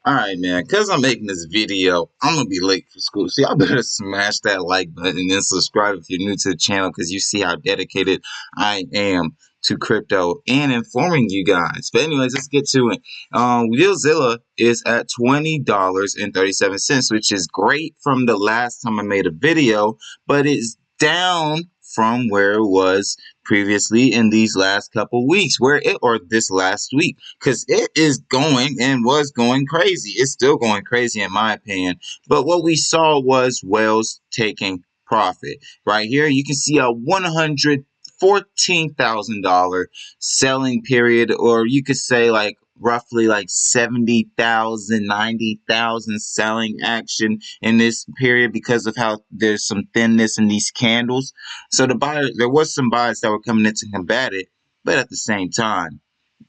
Alright, man, because I'm making this video, I'm going to be late for school. So y'all better smash that like button and subscribe if you're new to the channel because you see how dedicated I am to crypto and informing you guys. But anyways, let's get to it. Yieldzilla is at $20.37, which is great from the last time I made a video, but it's down from where it was previously in these last couple weeks, or this last week, because it is going and was going crazy. It's still going crazy in my opinion. But what we saw was whales taking profit. Right here, you can see a $114,000 selling period, or you could say like roughly like 70,000, 90,000 selling action in this period because of how there's some thinness in these candles. So there was some buyers that were coming in to combat it, but at the same time,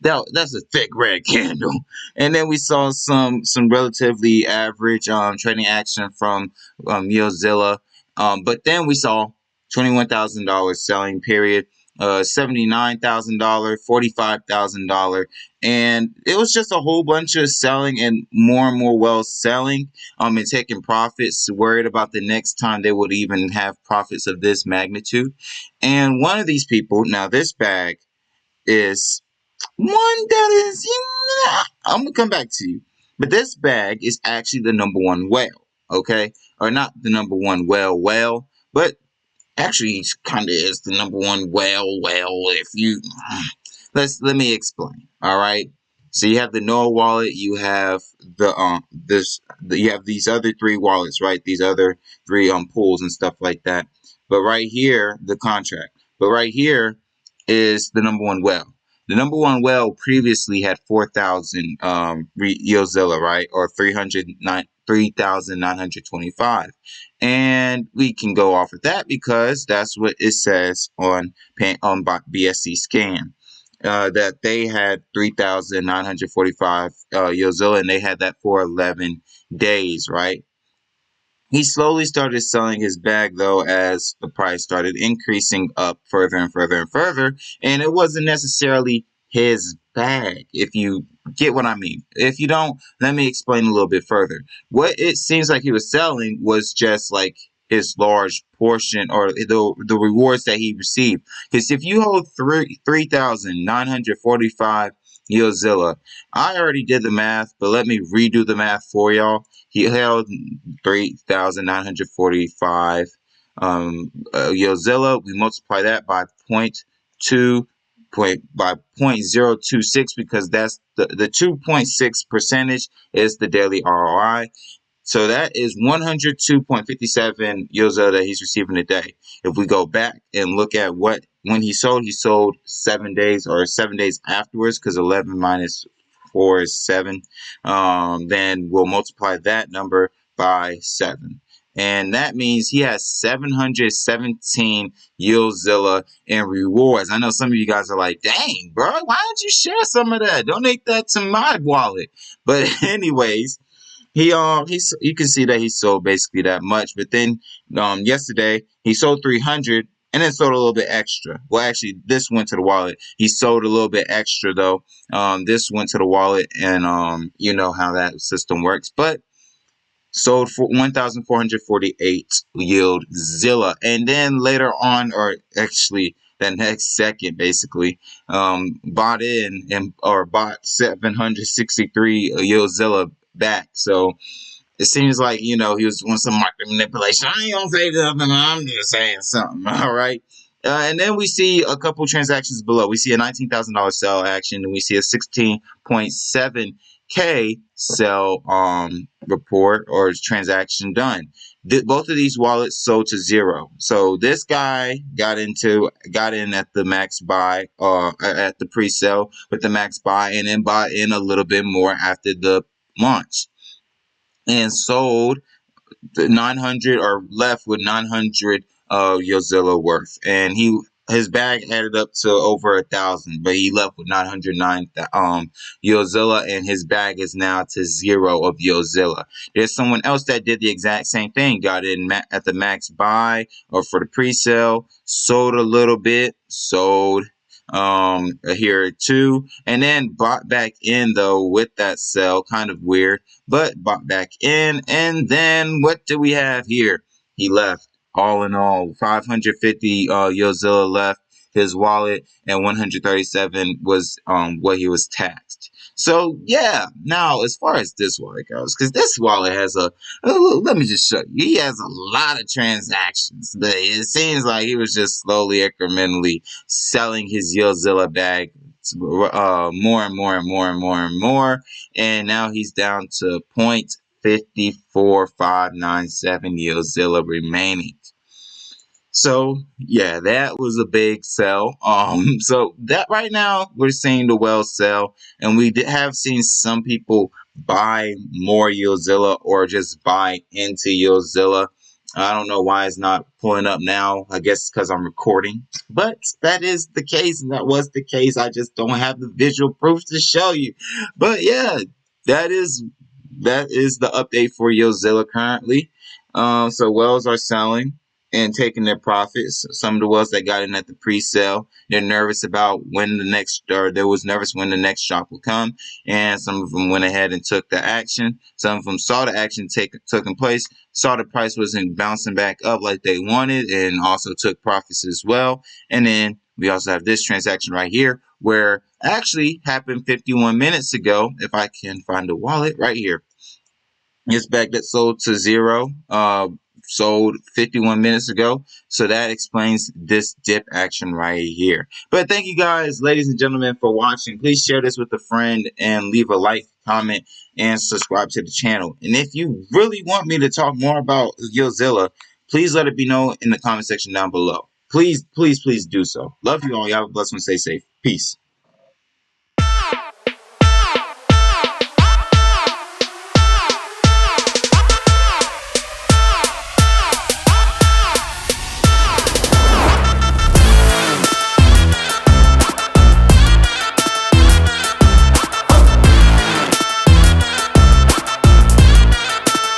that's a thick red candle. And then we saw some relatively average trading action from Yieldzilla. But then we saw $21,000 selling period, $79,000, $45,000, and it was just a whole bunch of selling and more well selling and taking profits, worried about the next time they would even have profits of this magnitude. And one of these people, now this bag is one that is, I'm gonna come back to you. But this bag is actually the number one whale, okay? Or not the number one whale, but actually it kind of is the number one whale. If you let me explain. All right. So you have the Noah wallet, you have you have these other three wallets, right? These other three pools and stuff like that. But right here, the contract. But right here is the number one whale. The number one whale previously had 4,000 Yieldzilla, right? Or 3,925. And we can go off of that because that's what it says on BSC scan. That they had 3,945 Yieldzilla, and they had that for 11 days, right? He slowly started selling his bag, though, as the price started increasing up further and further and further, and it wasn't necessarily his bag, if you get what I mean. If you don't, let me explain a little bit further. What it seems like he was selling was just like his large portion or the rewards that he received. Because if you hold 3,945 Yieldzilla, I already did the math, but let me redo the math for y'all. He held 3,945 Yieldzilla. We multiply that by 0.026 because that's the 2.6 percentage is the daily ROI. So that is 102.57 Yieldzilla that he's receiving a day. If we go back and look at when he sold 7 days or 7 days afterwards, because 11 minus 4 is 7. Then we'll multiply that number by 7. And that means he has 717 Yieldzilla in rewards. I know some of you guys are like, dang, bro, why don't you share some of that? Donate that to my wallet. But anyways, you can see that he sold basically that much. But then yesterday he sold 300 and then sold a little bit extra. Well, actually, this went to the wallet. He sold a little bit extra though. This went to the wallet, and you know how that system works. But sold for 1,448 Yieldzilla, and then later on, or actually that next second, basically, bought 763 Yieldzilla back. So it seems like, he was doing some market manipulation. I ain't gonna say nothing. I'm just saying something. All right. And then we see a couple transactions below. We see a $19,000 sell action, and we see a 16.7K sell report or transaction done. Both of these wallets sold to zero. So this guy got in at the max buy, at the pre-sale with the max buy, and then bought in a little bit more after the launch, and sold the 900, or left with 900 Yieldzilla worth, and his bag added up to over 1,000, but he left with 909 Yieldzilla, and his bag is now to zero of Yieldzilla. There's someone else that did the exact same thing, got in at the max buy or for the pre-sale, sold a little bit, sold here too, and then bought back in though with that sell. Kind of weird, but bought back in. And then what do we have here? He left. All in all, 550 Yieldzilla left his wallet, and 137 was what he was taxed. So yeah, now as far as this wallet goes, because this wallet has let me just show you, he has a lot of transactions, but it seems like he was just slowly, incrementally selling his Yieldzilla bag more and more and more and more and more, and now he's down to 0.54597 Yieldzilla remaining. So yeah, that was a big sell. So that right now we're seeing the well sell, and we have seen some people buy more Yieldzilla or just buy into Yieldzilla. I don't know why it's not pulling up now. I guess because I'm recording, but that is the case, and that was the case. I just don't have the visual proof to show you. But yeah, that is the update for Yieldzilla currently. So wells are selling and taking their profits. Some of the wells that got in at the pre-sale, they're nervous about when the next, or they was nervous when the next shop would come, and some of them went ahead and took the action. Some of them saw the action taking place, saw the price wasn't bouncing back up like they wanted, and also took profits as well. And then we also have this transaction right here, where actually happened 51 minutes ago. If I can find the wallet right here. It's back that sold to zero, sold 51 minutes ago. So that explains this dip action right here. But thank you guys, ladies and gentlemen, for watching. Please share this with a friend and leave a like, comment, and subscribe to the channel. And if you really want me to talk more about Yieldzilla, please let it be known in the comment section down below. Please, please, please do so. Love you all. Y'all have a blessed one. Stay safe. Peace.